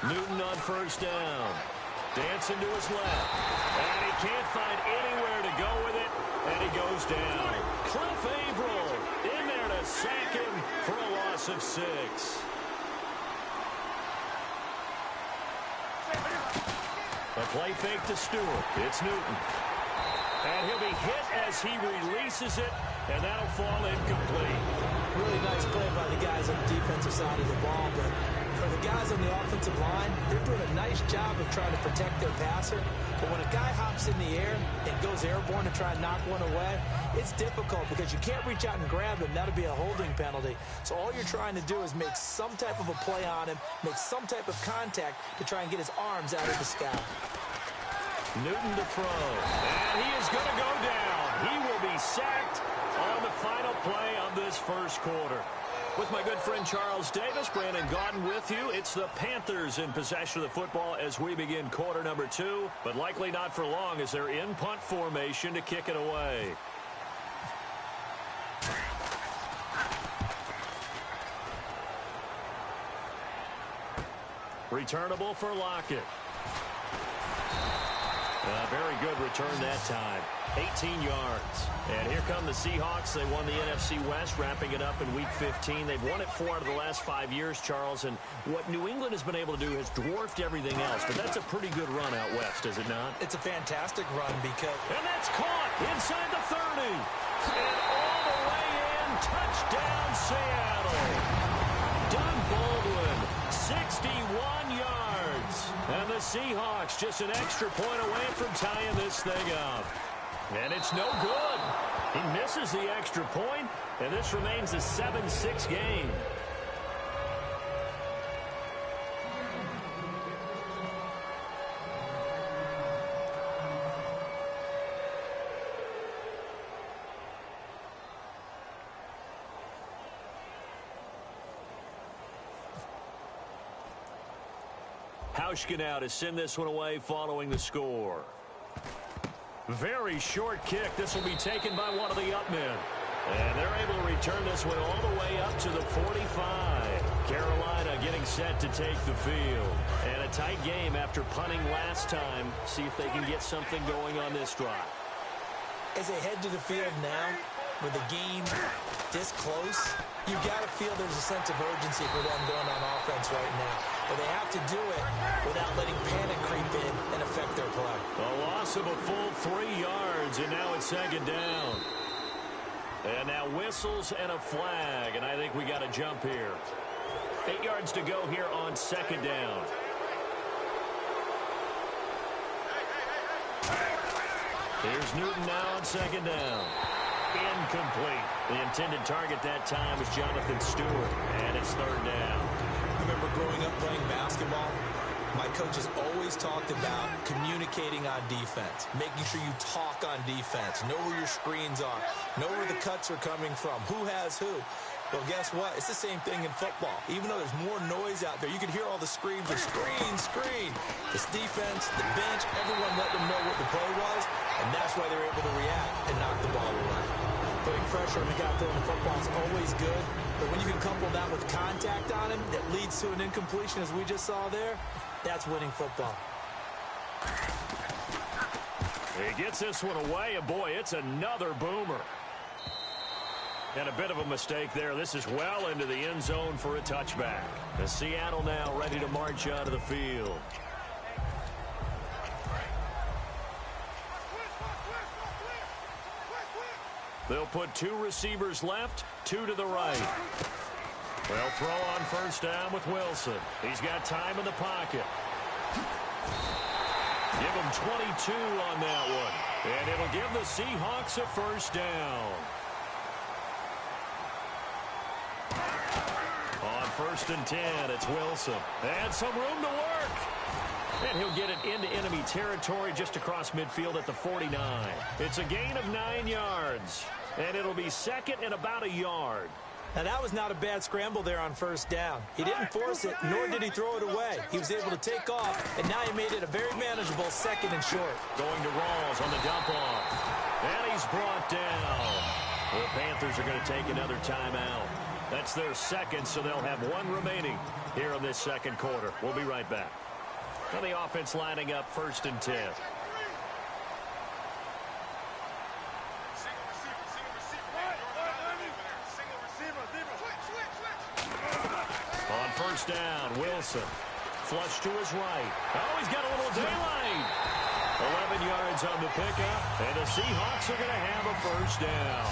Newton on first down. Dancing to his left. And he can't find anywhere to go with it. And he goes down. Cliff Averill in there to sack him for a loss of 6. A play fake to Stewart. It's Newton. And he'll be hit as he releases it, and that'll fall incomplete. Really nice play by the guys on the defensive side of the ball, but for the guys on the offensive line, they're doing a nice job of trying to protect their passer. But when a guy hops in the air and goes airborne to try and knock one away, it's difficult because you can't reach out and grab him. That'll be a holding penalty. So all you're trying to do is make some type of a play on him, make some type of contact to try and get his arms out of the sky. Newton to throw, and he is going to go down. He will be sacked on the final play of this first quarter. With my good friend Charles Davis, Brandon Gaudin with you. It's the Panthers in possession of the football as we begin quarter number 2, but likely not for long as they're in punt formation to kick it away. Returnable for Lockett. Very good return that time. 18 yards. And here come the Seahawks. They won the NFC West, wrapping it up in Week 15. They've won it 4 out of the last 5 years, Charles. And what New England has been able to do has dwarfed everything else. But that's a pretty good run out west, is it not? It's a fantastic run because... And that's caught inside the 30. And all the way in. Touchdown, Seattle. Doug Baldwin, 61 yards. And the Seahawks just an extra point away from tying this thing up. And it's no good. He misses the extra point, and this remains a 7-6 game. Hauschka now to send this one away following the score. Very short kick. This will be taken by one of the up men. And they're able to return this one all the way up to the 45. Carolina getting set to take the field. And a tight game after punting last time. See if they can get something going on this drive. As they head to the field now, with the game this close, you've got to feel there's a sense of urgency for them going on offense right now. But they have to do it without letting panic creep in and affect their play. A loss of a full 3 yards, and now it's second down. And now whistles and a flag, and I think we got a jump here. 8 yards to go here on second down. Here's Newton now on second down. Incomplete. The intended target that time was Jonathan Stewart, and it's third down. I remember growing up playing basketball, my coaches always talked about communicating on defense, making sure you talk on defense, know where your screens are, know where the cuts are coming from, who has who. Well, guess what? It's the same thing in football. Even though there's more noise out there, you can hear all the screams of screen, screen. This defense, the bench, everyone let them know what the play was, and that's why they're able to react and knock the ball away. Putting pressure on the guy throwing the football is always good, but when you can couple that with contact on him that leads to an incompletion, as we just saw there, that's winning football. He gets this one away, and boy, it's another boomer. And a bit of a mistake there. This is well into the end zone for a touchback. The Seattle now ready to march out of the field. They'll put 2 receivers left, 2 to the right. They'll throw on first down with Wilson. He's got time in the pocket. Give him 22 on that one. And it'll give the Seahawks a first down. On first and 10, it's Wilson. And some room to work. And he'll get it into enemy territory just across midfield at the 49. It's a gain of 9 yards. And it'll be second and about a yard. Now, that was not a bad scramble there on first down. He didn't force it, nor did he throw it away. He was able to take off, and now he made it a very manageable second and short. Going to Rawls on the dump-off. And he's brought down. The Panthers are going to take another timeout. That's their second, so they'll have one remaining here in this second quarter. We'll be right back. Now the offense lining up 1st and 10. On 1st down, Wilson. Flush to his right. Oh, he's got a little daylight. 11 yards on the pickup, and the Seahawks are going to have a 1st down.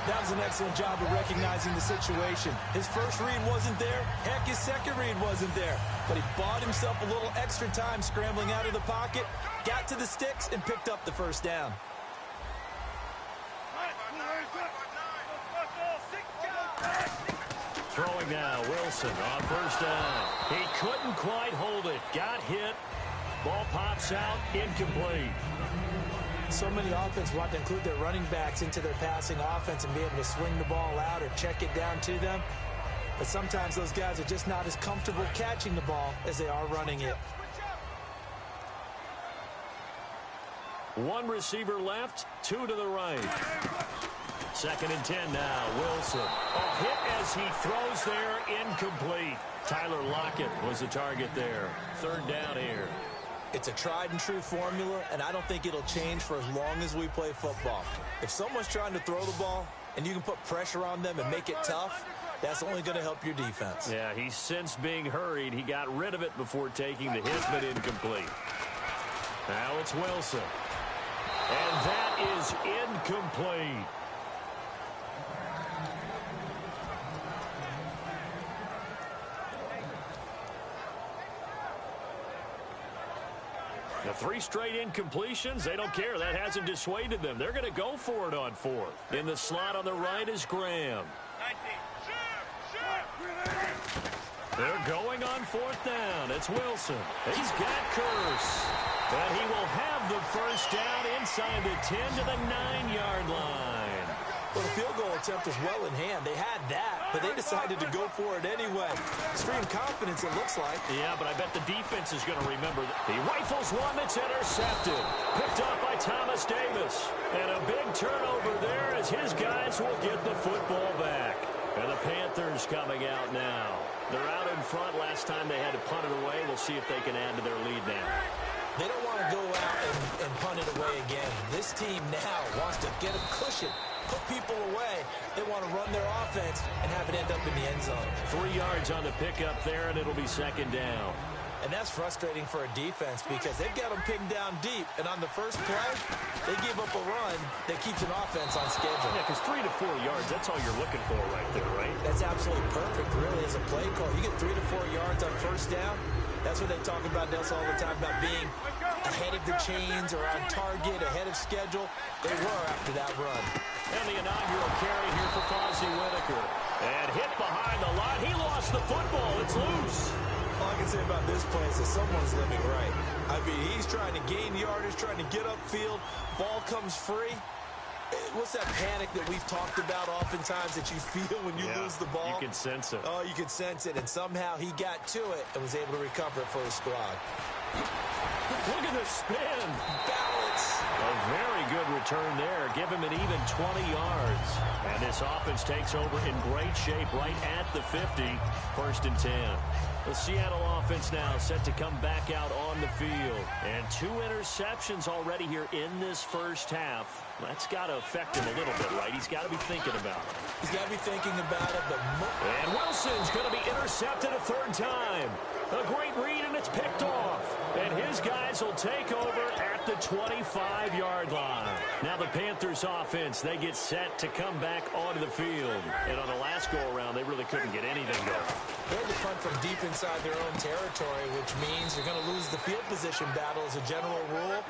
That was an excellent job of recognizing the situation. His first read wasn't there. Heck, his second read wasn't there. But he bought himself a little extra time scrambling out of the pocket, got to the sticks, and picked up the 1st down. Throwing now, Wilson on 1st down. He couldn't quite hold it. Got hit. Ball pops out, incomplete. So many offenses want to include their running backs into their passing offense and be able to swing the ball out or check it down to them. But sometimes those guys are just not as comfortable catching the ball as they are running it. One receiver left, 2 to the right. 2nd and 10 now, Wilson. A hit as he throws there, incomplete. Tyler Lockett was the target there. 3rd down here. It's a tried-and-true formula, and I don't think it'll change for as long as we play football. If someone's trying to throw the ball and you can put pressure on them and make it tough, that's only going to help your defense. Yeah, he's since being hurried. He got rid of it before taking the hit, but incomplete. Now it's Wilson. And that is incomplete. The 3 straight incompletions, they don't care. That hasn't dissuaded them. They're going to go for it on 4th. In the slot on the right is Graham. They're going on 4th down. It's Wilson. He's got Curse. And he will have the 1st down inside the 10 to the 9-yard line. Well, the field goal attempt was well in hand. They had that, but they decided to go for it anyway. Extreme confidence, it looks like. Yeah, but I bet the defense is going to remember that. He rifles one that's intercepted. Picked up by Thomas Davis. And a big turnover there as his guys will get the football back. And the Panthers coming out now. They're out in front. Last time they had to punt it away. We'll see if they can add to their lead now. They don't want to go out and punt it away again. This team now wants to get a cushion, put people away. They want to run their offense and have it end up in the end zone. 3 yards on the pickup there, and it'll be 2nd down. And that's frustrating for a defense because they've got them pinned down deep. And on the first play, they give up a run that keeps an offense on schedule. Yeah, because 3 to 4 yards, that's all you're looking for right there, right? That's absolutely perfect, really, as a play call. You get 3 to 4 yards on 1st down. That's what they talk about, Delsa, all the time, about being ahead of the chains or on target, ahead of schedule. They were after that run. And the inaugural carry here for Fozzie Whitaker. And hit behind the line. He lost the football. It's loose. All I can say about this play is that someone's living right. I mean, he's trying to gain yardage, trying to get upfield. Ball comes free. What's that panic that we've talked about oftentimes that you feel when you lose the ball? You can sense it. Oh, you can sense it. And somehow he got to it and was able to recover it for his squad. Look at the spin. Balance. A very good return there. Give him an even 20 yards. And this offense takes over in great shape right at the 50. 1st and 10. The Seattle offense now set to come back out on the field. And 2 interceptions already here in this first half. That's got to affect him a little bit, right? He's got to be thinking about it. He's got to be thinking about it. And Wilson's going to be intercepted a 3rd time. A great read, and it's picked off. And his guys will take over at the 25-yard line. Now the Panthers offense, they get set to come back onto the field. And on the last go-around, they really couldn't get anything going. They're to punt from deep inside their own territory, which means you're going to lose the field position battle as a general rule.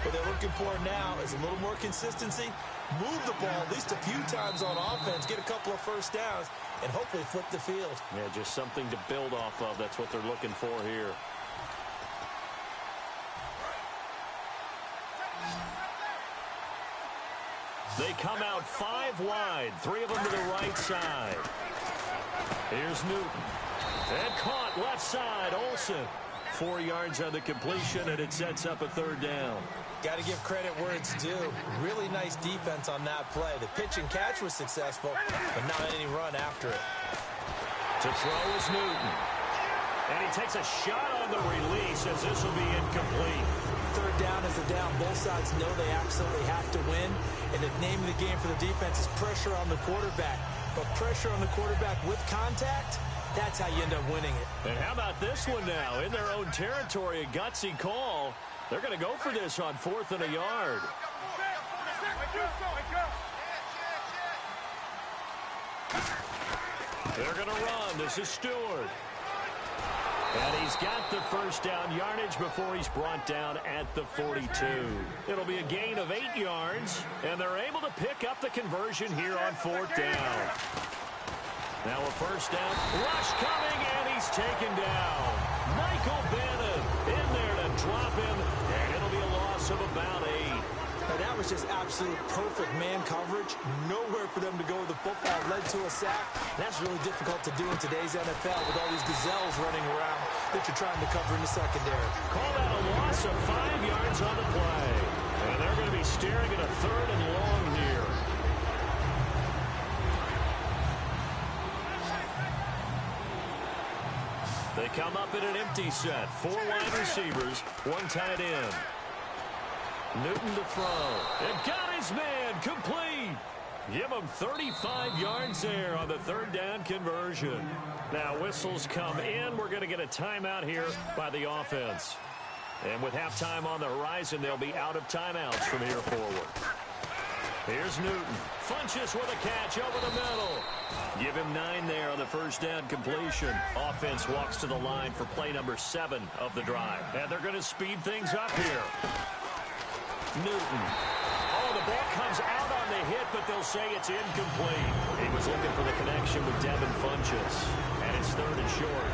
What they're looking for now is a little more consistency, move the ball at least a few times on offense, get a couple of 1st downs, and hopefully flip the field. Yeah, just something to build off of. That's what they're looking for here. They come out 5 wide, 3 of them to the right side. Here's Newton. And caught left side, Olsen. 4 yards on the completion, and it sets up a third down. Got to give credit where it's due. Really nice defense on that play. The pitch and catch was successful, but not any run after it. To throw is Newton. And he takes a shot on the release as this will be incomplete. Third down is a down. Both sides know they absolutely have to win. And the name of the game for the defense is pressure on the quarterback. But pressure on the quarterback with contact, that's how you end up winning it. And how about this one now? In their own territory, a gutsy call. They're going to go for this on 4th and a yard. They're going to run. This is Stewart. And he's got the first down yardage before he's brought down at the 42. It'll be a gain of 8 yards, and they're able to pick up the conversion here on 4th down. Now a first down. Rush coming, and he's taken down. Michael Bannon in there to drop him, and it'll be a loss of about 8. Now that was just absolute perfect man coverage. Nowhere for them to go with the football. Led to a sack. That's really difficult to do in today's NFL with all these gazelles running around that you're trying to cover in the secondary. Call that a loss of 5 yards on the play. And they're going to be staring at a 3rd and long here. They come up in an empty set. 4 wide receivers, 1 tight end. Newton to throw. And got his man complete. Give him 35 yards there on the 3rd down conversion. Now whistles come in. We're going to get a timeout here by the offense. And with halftime on the horizon, they'll be out of timeouts from here forward. Here's Newton. Funches with a catch over the middle. Give him 9 there on the first down completion. Offense walks to the line for play number 7 of the drive. And they're going to speed things up here. Newton. Oh, the ball comes out on the hit, but they'll say it's incomplete. He was looking for the connection with Devin Funches. And it's 3rd and short.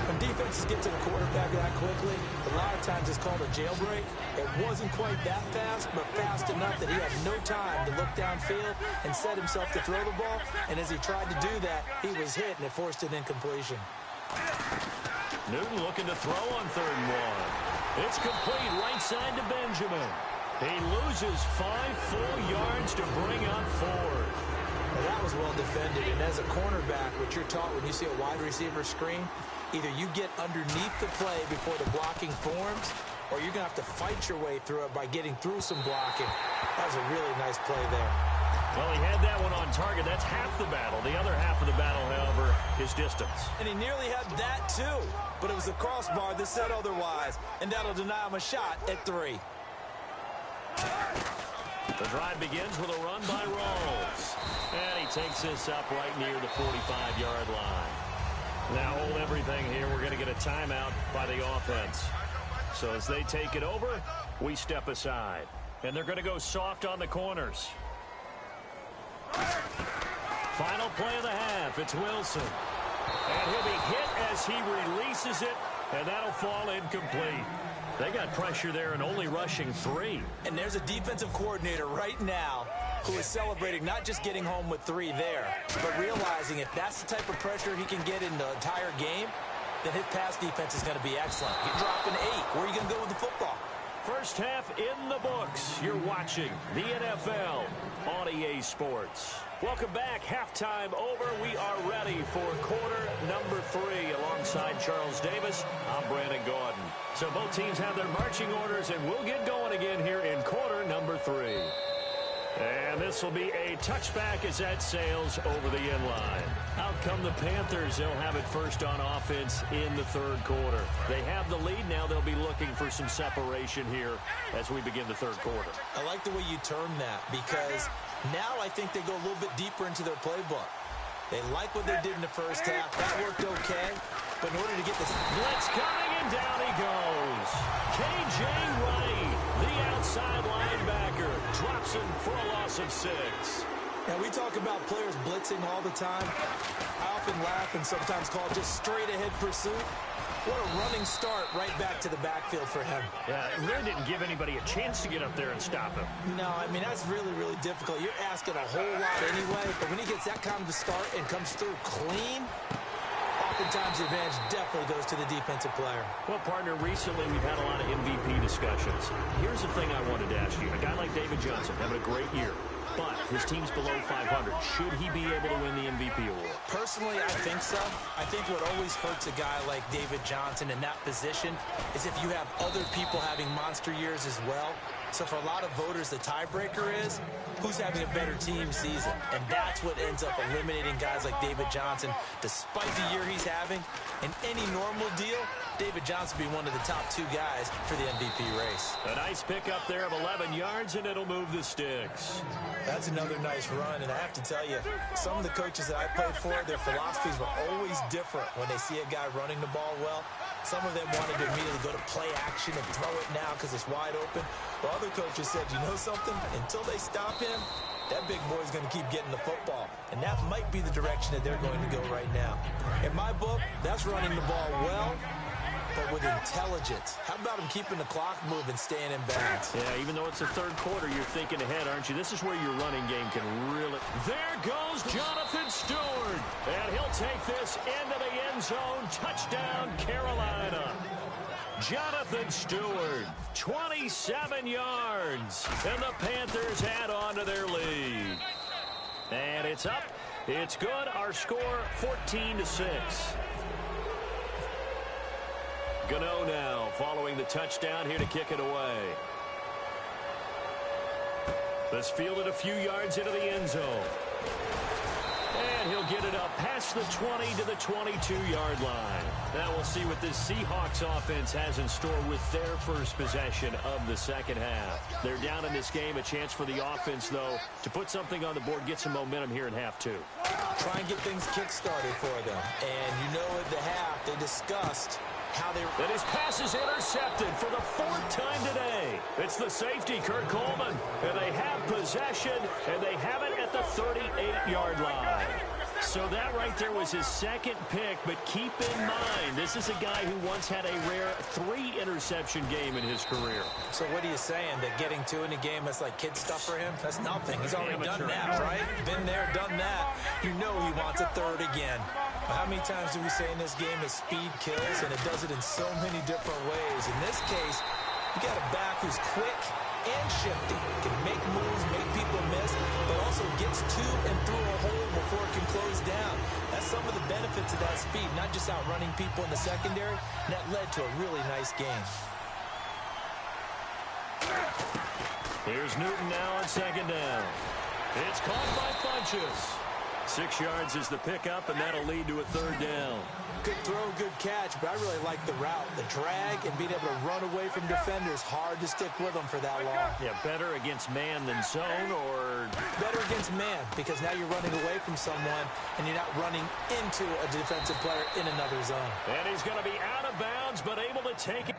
When defenses get to the quarterback that quickly, a lot of times it's called a jailbreak. It wasn't quite that fast, but fast enough that he had no time to look downfield and set himself to throw the ball. And as he tried to do that, he was hit, and it forced an incompletion. Newton looking to throw on 3rd and 1. It's complete right side to Benjamin. He loses 5 full yards to bring up 4. Now that was well defended, and as a cornerback, what you're taught when you see a wide receiver screen, either you get underneath the play before the blocking forms, or you're going to have to fight your way through it by getting through some blocking. That was a really nice play there. Well, he had that one on target. That's half the battle. The other half of the battle, however, is distance. And he nearly had that, too. But it was the crossbar that said otherwise, and that'll deny him a shot at 3. The drive begins with a run by Rawls. And he takes this up right near the 45-yard line. Now hold everything here. We're going to get a timeout by the offense. So as they take it over, we step aside. And they're going to go soft on the corners. Final play of the half. It's Wilson. And he'll be hit as he releases it. And that'll fall incomplete. They got pressure there and only rushing 3. And there's a defensive coordinator right now who is celebrating not just getting home with 3 there, but realizing if that's the type of pressure he can get in the entire game, then his pass defense is going to be excellent. You're dropping 8. Where are you going to go with the football? First half in the books. You're watching the NFL on EA Sports. Welcome back. Halftime over. We are ready for quarter number 3 alongside Charles Davis. I'm Brandon Gordon. So both teams have their marching orders, and we'll get going again here in quarter number 3. And this will be a touchback as that sails over the end line. Out come the Panthers. They'll have it first on offense in the 3rd quarter. They have the lead now. They'll be looking for some separation here as we begin the 3rd quarter. I like the way you term that because now I think they go a little bit deeper into their playbook. They like what they did in the first half. That worked okay. But in order to get this blitz coming, and down he goes. K.J. Wright, the outside linebacker, drops him for a loss of 6. Now, we talk about players blitzing all the time. I often laugh and sometimes call it just straight-ahead pursuit. What a running start right back to the backfield for him. Yeah, it really didn't give anybody a chance to get up there and stop him. No, I mean, that's really, really difficult. You're asking a whole lot anyway, but when he gets that kind of a start and comes through clean, oftentimes the advantage definitely goes to the defensive player. Well, partner, recently we've had a lot of MVP discussions. Here's the thing I wanted to ask you. A guy like David Johnson having a great year, but his team's below 500. Should he be able to win the MVP award? Personally, I think so. I think what always hurts a guy like David Johnson in that position is if you have other people having monster years as well. So for a lot of voters, the tiebreaker is who's having a better team season. And that's what ends up eliminating guys like David Johnson. Despite the year he's having, in any normal deal, David Johnson will be one of the top 2 guys for the MVP race. A nice pickup there of 11 yards, and it'll move the sticks. That's another nice run, and I have to tell you, some of the coaches that I played for, their philosophies were always different when they see a guy running the ball well. Some of them wanted to immediately go to play action and throw it now because it's wide open. While other coaches said, you know something? Until they stop him, that big boy's going to keep getting the football. And that might be the direction that they're going to go right now. In my book, that's running the ball well, but with intelligence. How about him keeping the clock moving, staying in bounds? Yeah, even though it's the third quarter, you're thinking ahead, aren't you? This is where your running game can really... There goes Jonathan Stewart. And he'll take this into the end zone. Touchdown, Carolina. Jonathan Stewart, 27 yards. And the Panthers add on to their lead. And it's up. It's good. Our score, 14-6. Gano now following the touchdown here to kick it away. This fielded a few yards into the end zone. And he'll get it up past the 20 to the 22-yard line. Now we'll see what this Seahawks offense has in store with their first possession of the second half. They're down in this game. A chance for the offense, though, to put something on the board, get some momentum here in half 2. Try and get things kick-started for them. And you know at the half they discussed how they... And his pass is intercepted for the 4th time today. It's the safety, Kurt Coleman. And they have possession, and they have it at the 38-yard line. So that right there was his second pick, but keep in mind, this is a guy who once had a rare 3-interception game in his career. So what are you saying, that getting 2 in a game is like kid stuff for him? That's nothing. He's already done that, right? Been there, done that. You know he wants a 3rd again. But how many times do we say in this game that speed kills, and it does it in so many different ways? In this case, you got a back who's quick and shifty, can make moves, make people miss, but also gets to and through a hole before it can close down. That's some of the benefits of that speed, not just outrunning people in the secondary. And that led to a really nice game. Here's Newton now on second down. It's caught by Funchess. 6 yards is the pickup, and that'll lead to a 3rd down. Good throw, good catch, but I really like the route. The drag and being able to run away from defenders, hard to stick with them for that long. Yeah, better against man than zone, or... Better against man, because now you're running away from someone, and you're not running into a defensive player in another zone. And he's going to be out of bounds, but able to take it.